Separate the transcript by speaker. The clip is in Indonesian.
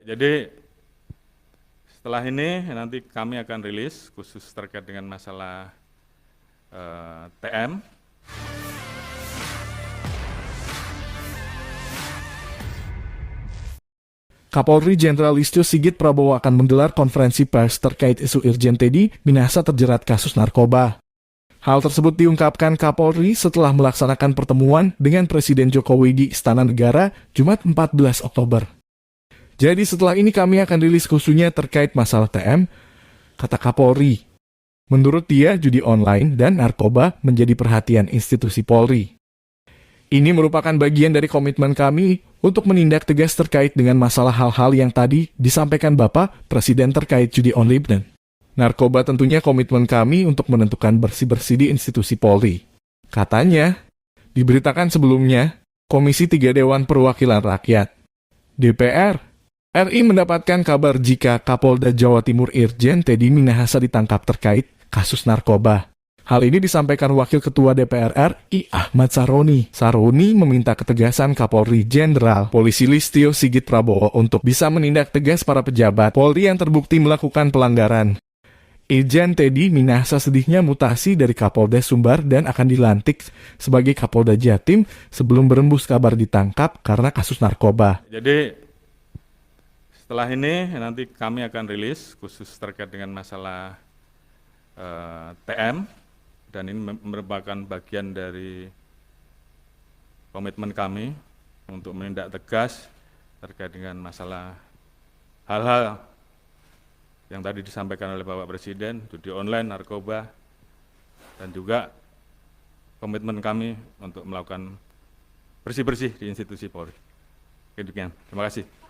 Speaker 1: Jadi setelah ini nanti kami akan rilis khusus terkait dengan masalah TM.
Speaker 2: Kapolri Jenderal Listio Sigit Prabowo akan menggelar konferensi pers terkait isu Irjen Teddy Minahasa terjerat kasus narkoba. Hal tersebut diungkapkan Kapolri setelah melaksanakan pertemuan dengan Presiden Jokowi di Istana Negara Jumat 14 Oktober. Jadi setelah ini kami akan rilis khususnya terkait masalah TM, kata Kapolri. Menurut dia, judi online dan narkoba menjadi perhatian institusi Polri. Ini merupakan bagian dari komitmen kami untuk menindak tegas terkait dengan masalah hal-hal yang tadi disampaikan Bapak Presiden terkait judi online dan narkoba. Tentunya komitmen kami untuk menentukan bersih-bersih di institusi Polri. Katanya, diberitakan sebelumnya, Komisi 3 Dewan Perwakilan Rakyat DPR RI mendapatkan kabar jika Kapolda Jawa Timur Irjen Teddy Minahasa ditangkap terkait kasus narkoba. Hal ini disampaikan Wakil Ketua DPR RI Ahmad Saroni. Saroni meminta ketegasan Kapolri Jenderal Polisi Listio Sigit Prabowo untuk bisa menindak tegas para pejabat Polri yang terbukti melakukan pelanggaran. Irjen Teddy Minahasa sedihnya mutasi dari Kapolda Sumbar dan akan dilantik sebagai Kapolda Jatim sebelum berembus kabar ditangkap karena kasus narkoba.
Speaker 1: Jadi setelah ini nanti kami akan rilis khusus terkait dengan masalah TM, dan ini merupakan bagian dari komitmen kami untuk menindak tegas terkait dengan masalah hal-hal yang tadi disampaikan oleh Bapak Presiden, judi online, narkoba, dan juga komitmen kami untuk melakukan bersih-bersih di institusi Polri. Demikian, terima kasih.